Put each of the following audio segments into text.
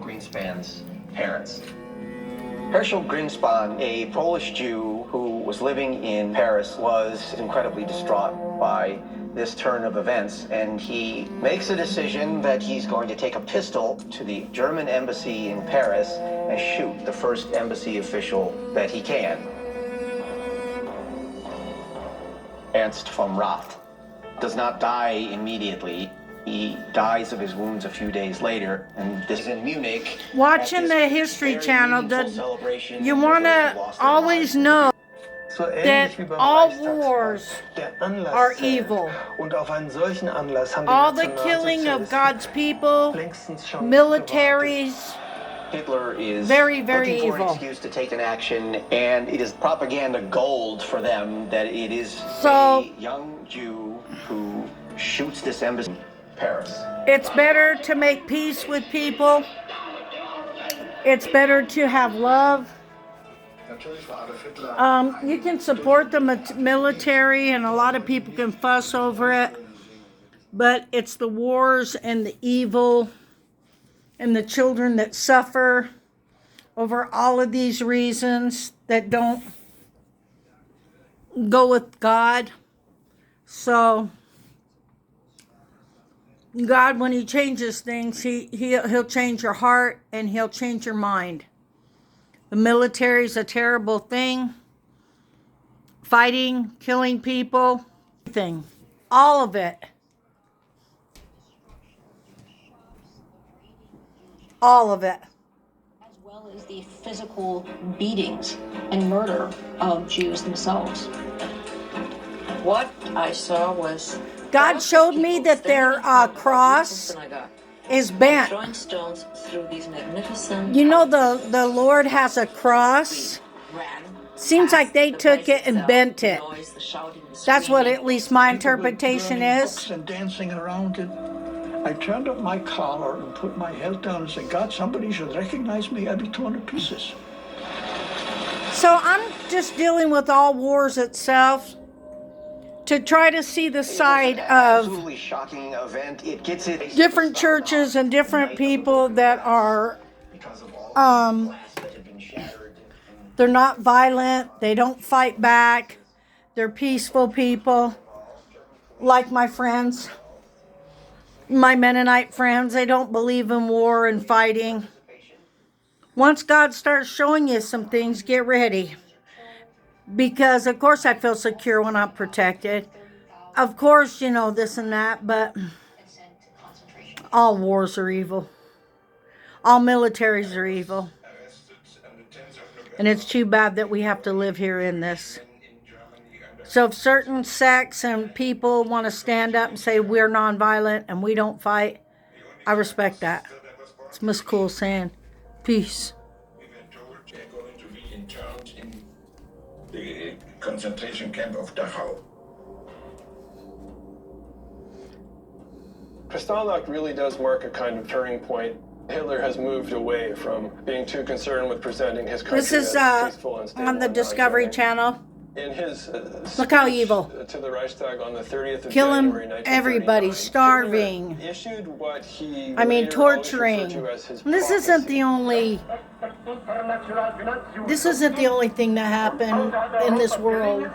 Greenspan's parents. Herschel Greenspan, a Polish Jew who was living in Paris, was incredibly distraught by this turn of events, and he makes a decision that he's going to take a pistol to the German embassy in Paris and shoot the first embassy official that he can. Ernst von Rath does not die immediately. He dies of his wounds a few days later, and this is in Munich. Watching the History Channel, you want to always know that all wars are evil. All the killing of God's people, militaries, Hitler is very, very looking for evil. an excuse to take an action, and it is propaganda gold for them that it is So, a young Jew who shoots this embassy in Paris. it's better to make peace with people. It's better to have love. You can support the military, and a lot of people can fuss over it, but it's the wars and the evil and the children that suffer over all of these reasons that don't go with God. So God, when he changes things, he'll change your heart and he'll change your mind. The military is a terrible thing. Fighting, killing people, everything. All of it. All of it. As well as the physical beatings and murder of Jews themselves. What I saw was... God showed me that their cross is bent. Throwing stones through these magnificent... You know the Lord has a cross. Seems like they took it and bent it. That's what at least my interpretation is. And dancing around it. I turned up my collar and put my head down and said, God, somebody should recognize me. I'd be torn to pieces. So I'm just dealing with all wars itself to try to see the side of Absolutely shocking event. It gets it different churches and different people that are they're not violent, they don't fight back, they're peaceful people, like my friends, my Mennonite friends. They don't believe in war and fighting. Once God starts showing you some things, get ready. Because, of course, I feel secure when I'm protected. Of course, you know, this and that, but all wars are evil. All militaries are evil. And it's too bad that we have to live here in this. So if certain sects and people want to stand up and say we're nonviolent and we don't fight, I respect that. It's Miss Cool saying, peace. The concentration camp of Dachau. Kristallnacht really does mark a kind of turning point. Hitler has moved away from being too concerned with presenting his country This is as peaceful and stable on the and Discovery non-threatening. Channel. In his Look how speech evil. to the Reichstag on the 30th of Killing January 1939, everybody, starving. Hitler issued what he I mean, later always torturing. referred to as his This isn't the prophecy. only thing that happened in this world.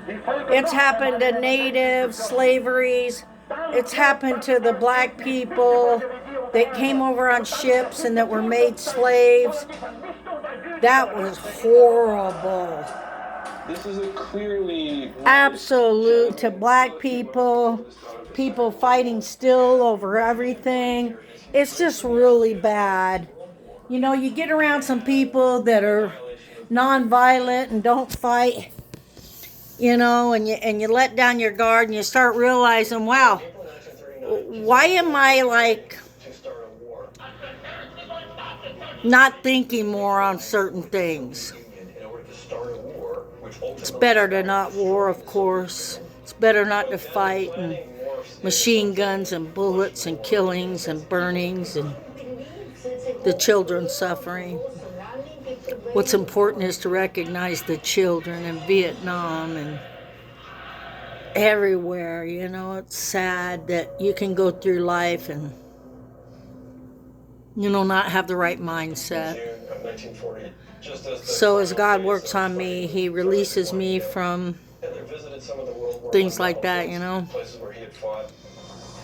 It's happened to natives, slaveries. It's happened to the black people that came over on ships and that were made slaves. That was horrible. This is a clearly Absolute to black people, people fighting still over everything. It's just really bad. You know, you get around some people that are nonviolent and don't fight, you know, and you let down your guard and you start realizing, wow, why am I like not thinking more on certain things? It's better to not war, of course. It's better not to fight and machine guns and bullets and killings and burnings and the children suffering. What's important is to recognize the children in Vietnam and everywhere. You know, it's sad that you can go through life and not have the right mindset. June of 1940, just as the So as final God phase works of on me, fighting He was releases directly me going from Hitler visited some of the World War things I like that, battlefields, places where he had fought.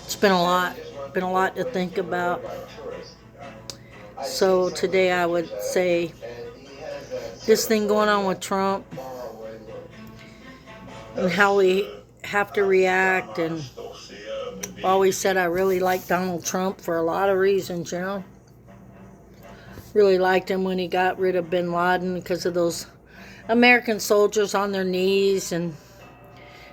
It's been a lot to think about. So today I would say this thing going on with Trump and how we have to react, and I've always said I really like Donald Trump for a lot of reasons, Really liked him when he got rid of bin Laden because of those American soldiers on their knees and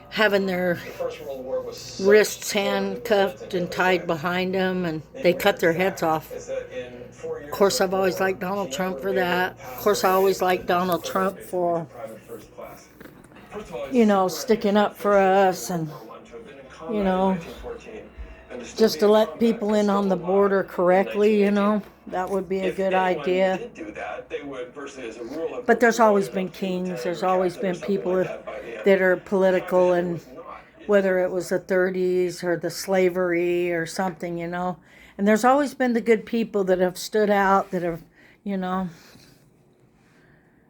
having their The First World War was such wrists a handcuffed and tied behind them, and they cut their heads off. Is that in 4 years Of course, of I've always war, liked Donald he Trump never for made it that. past Of course, I the always base liked of Donald the Trump base for, private first class. First of all, it's sticking up for us and, you know, 1914, and just to let people in on the border correctly, that would be a if good anyone idea. did do that, they would virtually as a rule have But there's always promoted been up to kings. lieutenant There's or always captain or been something people like that by the end. that are political, Hitler and was not. whether it was the 30s or the slavery or something, And there's always been the good people that have stood out, that have,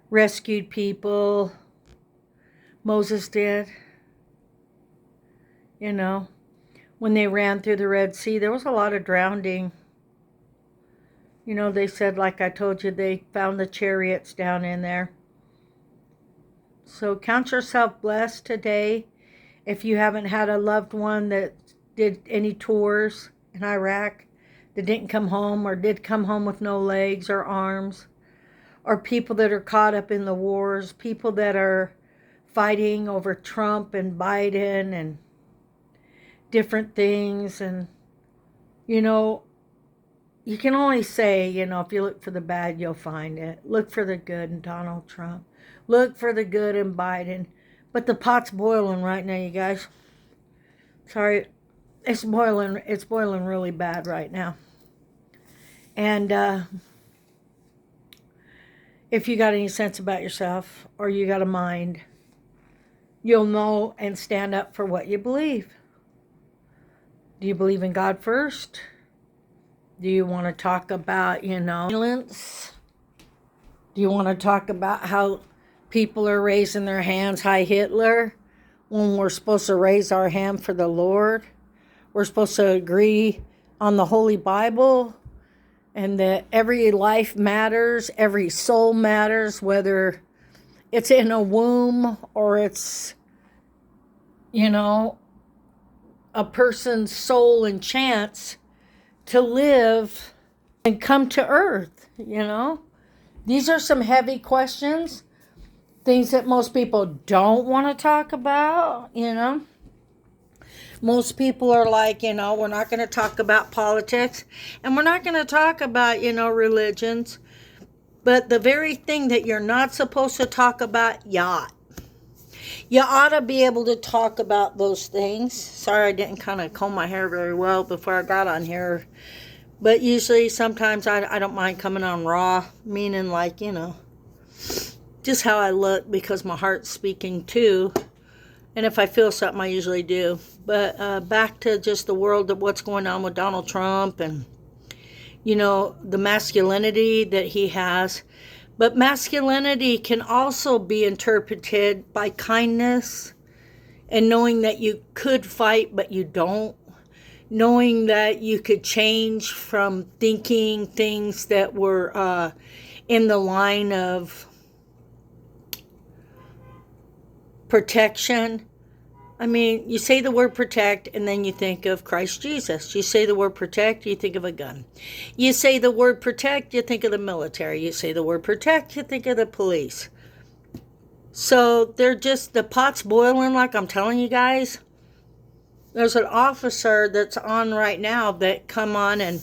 rescued people. Moses did. When they ran through the Red Sea, there was a lot of drowning. They said, like I told you, they found the chariots down in there. So count yourself blessed today. If you haven't had a loved one that did any tours in Iraq, that didn't come home or did come home with no legs or arms, or people that are caught up in the wars, people that are fighting over Trump and Biden and different things. And, you can only say, if you look for the bad, you'll find it. Look for the good in Donald Trump. Look for the good in Biden. But the pot's boiling right now, you guys. Sorry, it's boiling really bad right now. And if you got any sense about yourself, or you got a mind, you'll know and stand up for what you believe. Do you believe in God first? Do you want to talk about, violence? Do you want to talk about how people are raising their hands, Heil Hitler, when we're supposed to raise our hand for the Lord? We're supposed to agree on the Holy Bible, and that every life matters, every soul matters, whether it's in a womb or it's, a person's soul and chance to live and come to earth, These are some heavy questions, things that most people don't want to talk about, Most people are like, we're not going to talk about politics, and we're not going to talk about, religions. But the very thing that you're not supposed to talk about, you ought to be able to talk about those things. Sorry, I didn't kind of comb my hair very well before I got on here. But usually, sometimes I don't mind coming on raw, meaning like, just how I look, because my heart's speaking too. And if I feel something, I usually do. But back to just the world of what's going on with Donald Trump and, the masculinity that he has. But masculinity can also be interpreted by kindness and knowing that you could fight, but you don't. Knowing that you could change from thinking things that were in the line of protection. I mean, you say the word protect and then you think of Christ Jesus. You say the word protect, you think of a gun. You say the word protect, you think of the military. You say the word protect, you think of the police. So the pot's boiling, like I'm telling you guys. There's an officer that's on right now that come on, and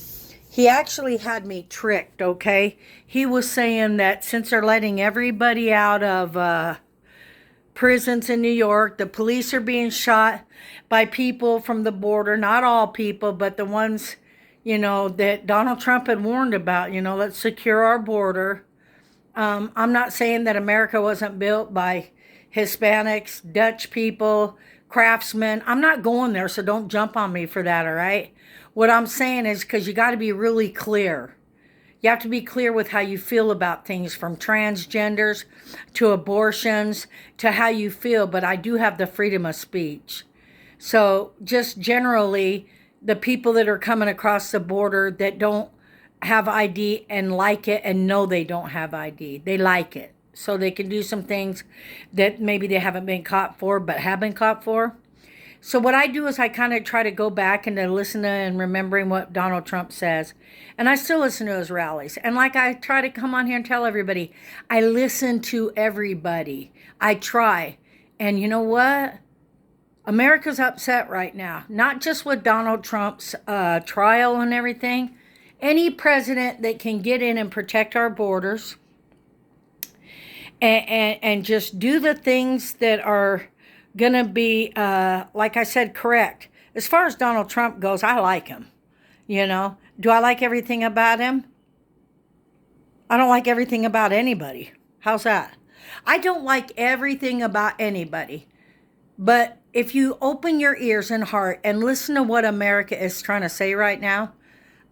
he actually had me tricked, okay? He was saying that since they're letting everybody out of prisons in New York, the police are being shot by people from the border. Not all people, but the ones, that Donald Trump had warned about. Let's secure our border. I'm not saying that America wasn't built by Hispanics, Dutch people, craftsmen. I'm not going there, so don't jump on me for that, all right? What I'm saying is, because you got to be really clear. You have to be clear with how you feel about things, from transgenders to abortions to how you feel. But I do have the freedom of speech. So just generally, the people that are coming across the border that don't have ID and like it and know they don't have ID, they like it. So they can do some things that maybe they haven't been caught for, but have been caught for. So what I do is I kind of try to go back and to listen to and remembering what Donald Trump says. And I still listen to his rallies. And like I try to come on here and tell everybody, I listen to everybody. I try. And you know what? America's upset right now. Not just with Donald Trump's trial and everything. Any president that can get in and protect our borders and just do the things that are going to be, like I said, correct. As far as Donald Trump goes, I like him. You know, do I like everything about him? I don't like everything about anybody. How's that? I don't like everything about anybody. But if you open your ears and heart and listen to what America is trying to say right now,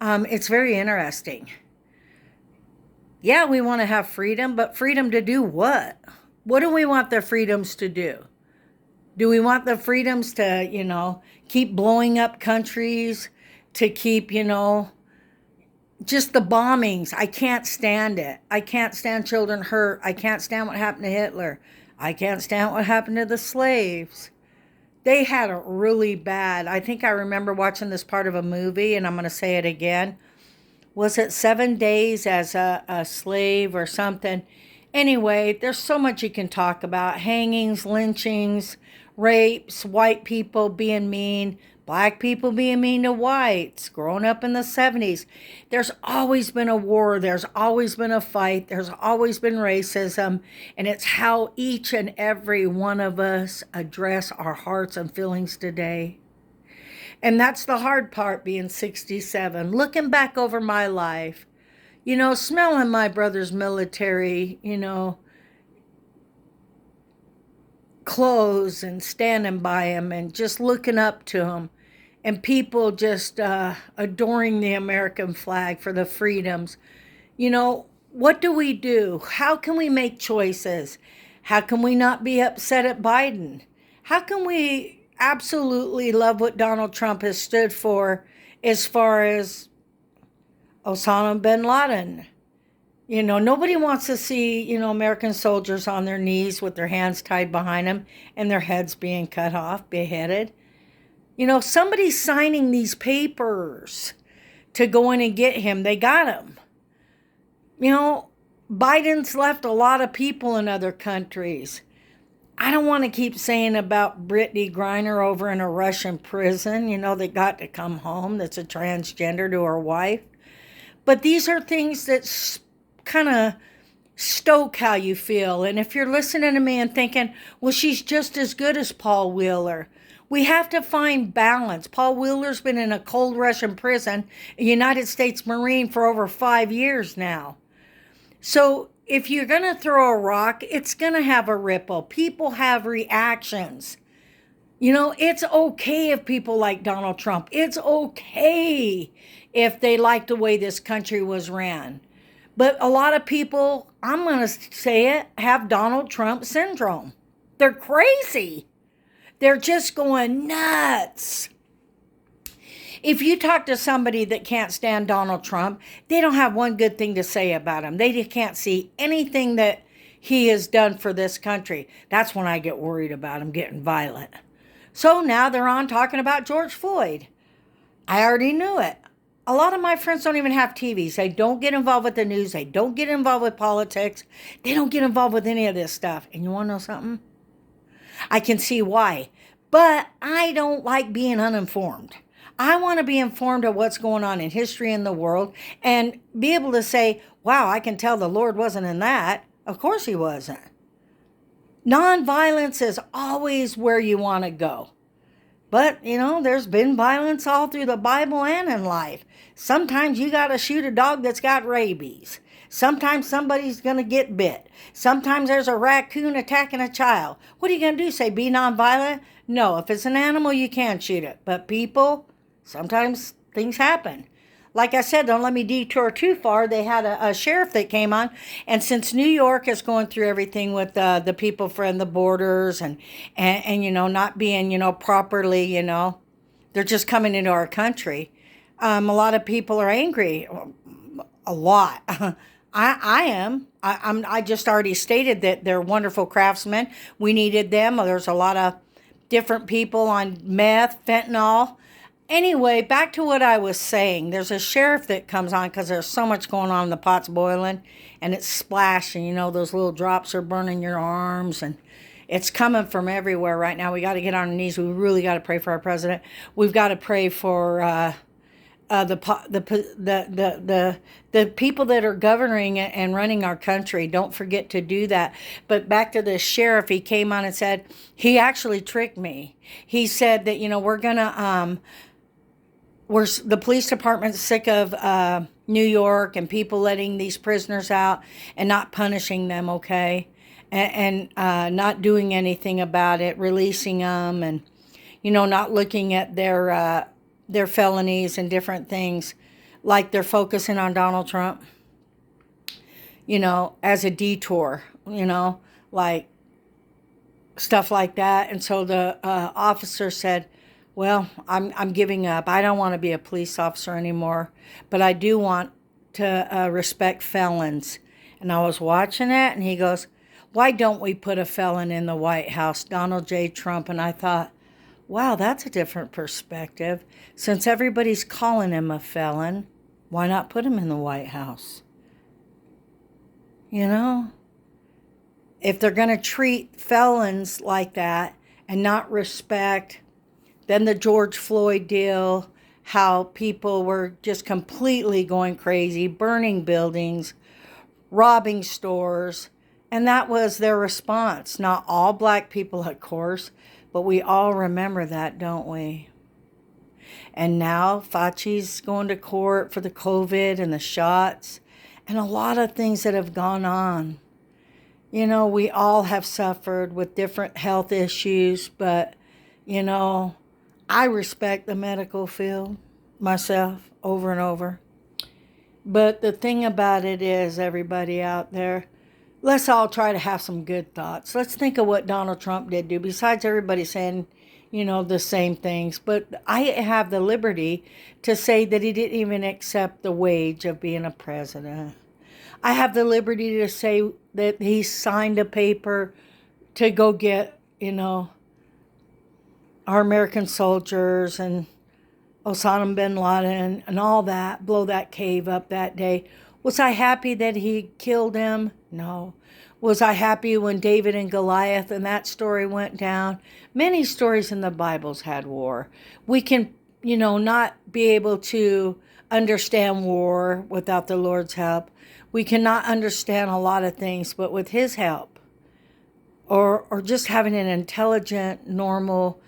it's very interesting. Yeah, we want to have freedom, but freedom to do what? What do we want the freedoms to do? Do we want the freedoms to, keep blowing up countries, to keep, just the bombings? I can't stand it. I can't stand children hurt. I can't stand what happened to Hitler. I can't stand what happened to the slaves. They had it really bad. I think I remember watching this part of a movie, and I'm going to say it again. Was it 7 Days as a slave or something? Anyway, there's so much you can talk about. Hangings, lynchings, rapes, white people being mean, black people being mean to whites, growing up in the 70s. There's always been a war. There's always been a fight. There's always been racism. And it's how each and every one of us address our hearts and feelings today. And that's the hard part, being 67. Looking back over my life, smelling my brother's military, clothes, and standing by him and just looking up to him. And people just adoring the American flag for the freedoms. What do we do? How can we make choices? How can we not be upset at Biden? How can we absolutely love what Donald Trump has stood for as far as Osama bin Laden? Nobody wants to see, American soldiers on their knees with their hands tied behind them and their heads being cut off, beheaded. Somebody's signing these papers to go in and get him. They got him. Biden's left a lot of people in other countries. I don't want to keep saying about Brittany Griner over in a Russian prison, they got to come home, that's a transgender, to her wife. But these are things that kind of stoke how you feel. And if you're listening to me and thinking, well, she's just as good as Paul Wheeler, we have to find balance. Paul Wheeler's been in a cold Russian prison, a United States Marine, for over 5 years now. So if you're going to throw a rock, it's going to have a ripple. People have reactions. It's okay if people like Donald Trump. It's okay if they like the way this country was ran. But a lot of people, I'm going to say it, have Donald Trump syndrome. They're crazy. They're just going nuts. If you talk to somebody that can't stand Donald Trump, they don't have one good thing to say about him. They can't see anything that he has done for this country. That's when I get worried about him getting violent. So now they're on talking about George Floyd. I already knew it. A lot of my friends don't even have TVs. They don't get involved with the news. They don't get involved with politics. They don't get involved with any of this stuff. And you want to know something? I can see why. But I don't like being uninformed. I want to be informed of what's going on in history in the world and be able to say, wow, I can tell the Lord wasn't in that. Of course he wasn't. Nonviolence is always where you want to go. But, there's been violence all through the Bible and in life. Sometimes you got to shoot a dog that's got rabies. Sometimes somebody's going to get bit. Sometimes there's a raccoon attacking a child. What are you going to do? Say be nonviolent? No, if it's an animal, you can't shoot it. But people, sometimes things happen. like I said, don't let me detour too far. They had a sheriff that came on, and since New York is going through everything with the people friend the borders and not being properly they're just coming into our country. A lot of people are angry. A lot. I am. I just already stated that they're wonderful craftsmen. We needed them. There's a lot of different people on meth, fentanyl. Anyway, back to what I was saying. There's a sheriff that comes on because there's so much going on. The pot's boiling and it's splashing. Those little drops are burning your arms and it's coming from everywhere right now. We got to get on our knees. We really got to pray for our president. We've got to pray for the people that are governing and running our country. Don't forget to do that. But back to the sheriff, he came on and said he actually tricked me. He said that the police department's sick of New York and people letting these prisoners out and not punishing them, okay, and not doing anything about it, releasing them, and not looking at their felonies and different things, like they're focusing on Donald Trump, as a detour, like stuff like that. And so the officer said, well, I'm giving up. I don't want to be a police officer anymore, but I do want to respect felons. And I was watching it, and he goes, why don't we put a felon in the White House, Donald J. Trump? And I thought, wow, that's a different perspective. Since everybody's calling him a felon, why not put him in the White House? If they're going to treat felons like that and not respect, then the George Floyd deal, how people were just completely going crazy, burning buildings, robbing stores, and that was their response. Not all black people, of course, but we all remember that, don't we? And now Fauci's going to court for the COVID and the shots and a lot of things that have gone on. We all have suffered with different health issues, but, I respect the medical field myself over and over. But the thing about it is, everybody out there, let's all try to have some good thoughts. Let's think of what Donald Trump did do, besides everybody saying, the same things. But I have the liberty to say that he didn't even accept the wage of being a president. I have the liberty to say that he signed a paper to go get, our American soldiers and Osama bin Laden and all that, blow that cave up that day. Was I happy that he killed him? No. Was I happy when David and Goliath and that story went down? Many stories in the Bible's had war. We can, not be able to understand war without the Lord's help. We cannot understand a lot of things, but with his help, or just having an intelligent, normal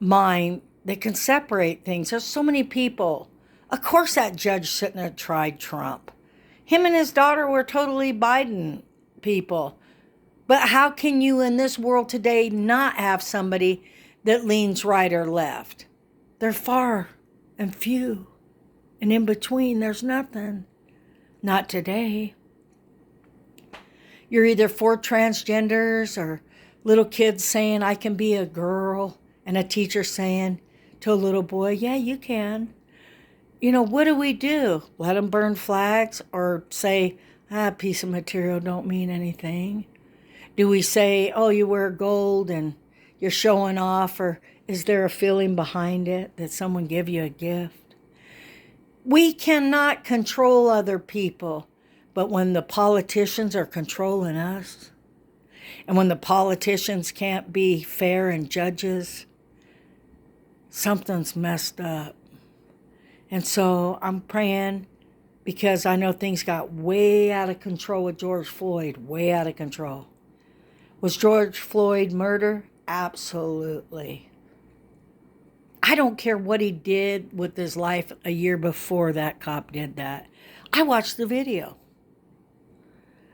mind that can separate things. There's so many people. Of course that judge shouldn't have tried Trump. Him and his daughter were totally Biden people. But how can you in this world today not have somebody that leans right or left? They're far and few. And in between, there's nothing. Not today. You're either for transgenders or little kids saying, I can be a girl, and a teacher saying to a little boy, yeah, you can. What do we do? Let them burn flags or say, a piece of material don't mean anything? Do we say, oh, you wear gold and you're showing off, or is there a feeling behind it that someone give you a gift? We cannot control other people, but when the politicians are controlling us, and when the politicians can't be fair and judges, something's messed up. And so I'm praying, because I know things got way out of control with George Floyd, way out of control. Was George Floyd murder? Absolutely. I don't care what he did with his life a year before that cop did that. I watched the video.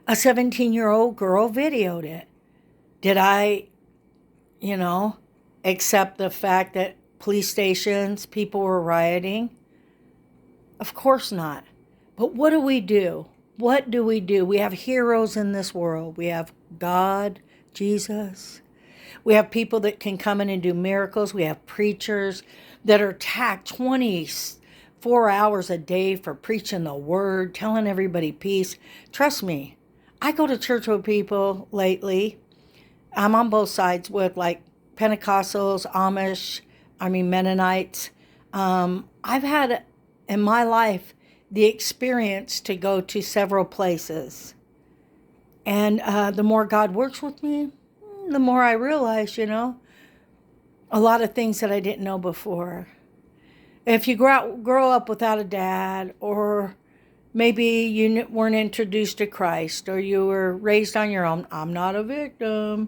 A 17-year-old girl videoed it. Did I, accept the fact that police stations, people were rioting? Of course not. But what do? What do? We have heroes in this world. We have God, Jesus. We have people that can come in and do miracles. We have preachers that are tacked 24 hours a day for preaching the word, telling everybody peace. Trust me, I go to church with people lately. I'm on both sides with like Pentecostals, Amish, Mennonites. I've had in my life the experience to go to several places. And the more God works with me, the more I realize, a lot of things that I didn't know before. If you grow up without a dad, or maybe you weren't introduced to Christ, or you were raised on your own, I'm not a victim.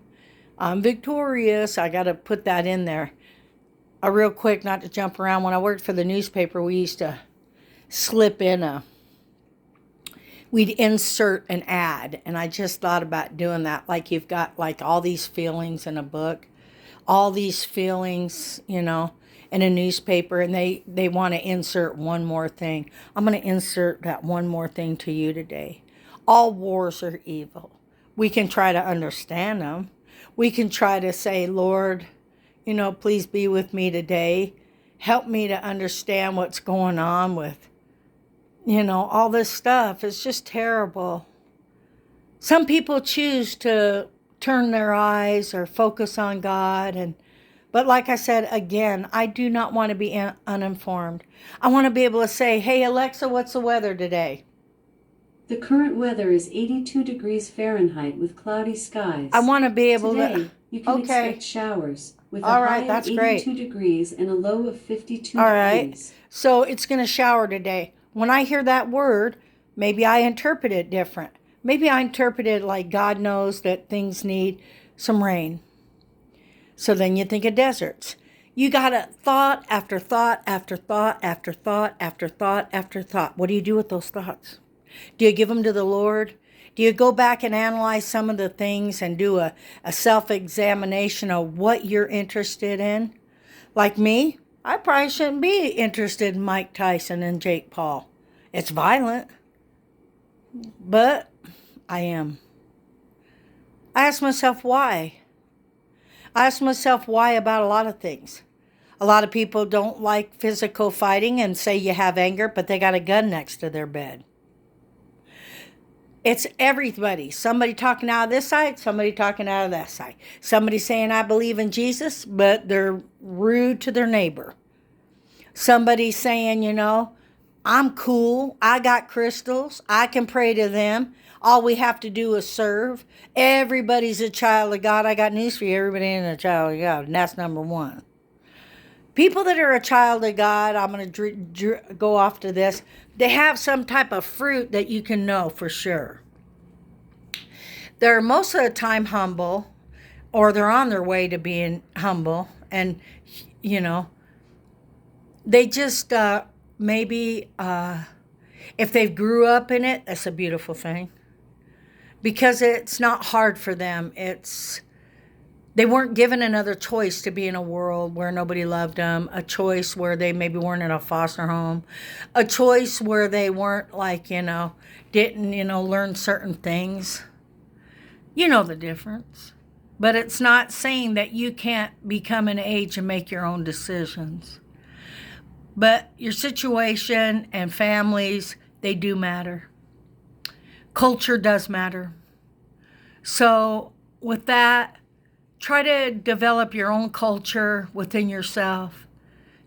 I'm victorious. I got to put that in there. Real quick, not to jump around. When I worked for the newspaper, we used to slip in we'd insert an ad, and I just thought about doing that. Like you've got like all these feelings in a book, all these feelings, in a newspaper, and they want to insert one more thing. I'm going to insert that one more thing to you today. All wars are evil. We can try to understand them. We can try to say, Lord, please be with me today. Help me to understand what's going on with, all this stuff. It's just terrible. Some people choose to turn their eyes or focus on God. But like I said, again, I do not want to be uninformed. I want to be able to say, hey, Alexa, what's the weather today? The current weather is 82 degrees Fahrenheit with cloudy skies. I want to be able Today, to... you can Okay. expect showers with a All high right, of that's 82 great. degrees and a low of 52 All right. degrees. So it's going to shower today. When I hear that word, maybe I interpret it different. Maybe I interpret it like God knows that things need some rain. So then you think of deserts. You got a thought after thought after thought after thought after thought after thought. What do you do with those thoughts? Do you give them to the Lord? Do you go back and analyze some of the things and do a self-examination of what you're interested in? Like me, I probably shouldn't be interested in Mike Tyson and Jake Paul. It's violent, but I am. I ask myself why. I ask myself why about a lot of things. A lot of people don't like physical fighting and say you have anger, but they got a gun next to their bed. It's everybody. Somebody talking out of this side, somebody talking out of that side. Somebody saying, I believe in Jesus, but they're rude to their neighbor. Somebody saying, I'm cool. I got crystals. I can pray to them. All we have to do is serve. Everybody's a child of God. I got news for you. Everybody ain't a child of God, and that's number one. People that are a child of God, I'm going to go off to this. They have some type of fruit that you can know for sure. They're most of the time humble, or they're on their way to being humble. And, they just maybe, if they grew up in it, that's a beautiful thing. Because it's not hard for them. They weren't given another choice to be in a world where nobody loved them, a choice where they maybe weren't in a foster home, a choice where they weren't didn't, learn certain things. You know the difference. But it's not saying that you can't become an age and make your own decisions. But your situation and families, they do matter. Culture does matter. So with that, try to develop your own culture within yourself.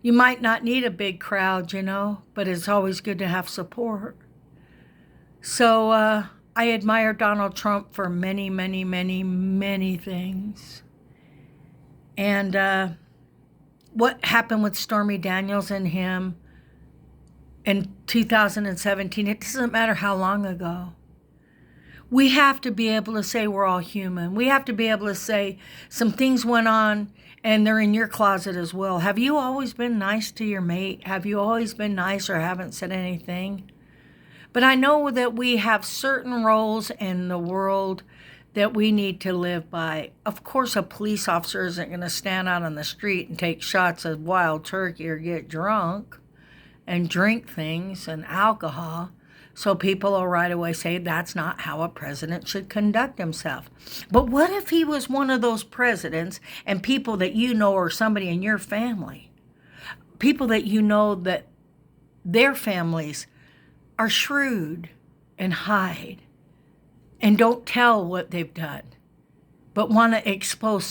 You might not need a big crowd, but it's always good to have support. So I admire Donald Trump for many, many, many, many things. And what happened with Stormy Daniels and him in 2017, it doesn't matter how long ago. We have to be able to say we're all human. We have to be able to say some things went on and they're in your closet as well. Have you always been nice to your mate? Have you always been nice or haven't said anything? But I know that we have certain roles in the world that we need to live by. Of course, a police officer isn't going to stand out on the street and take shots of wild turkey or get drunk. and drink things and alcohol. So people will right away say that's not how a president should conduct himself. But what if he was one of those presidents and people that you know or somebody in your family, people that you know that their families are shrewd and hide and don't tell what they've done, but want to expose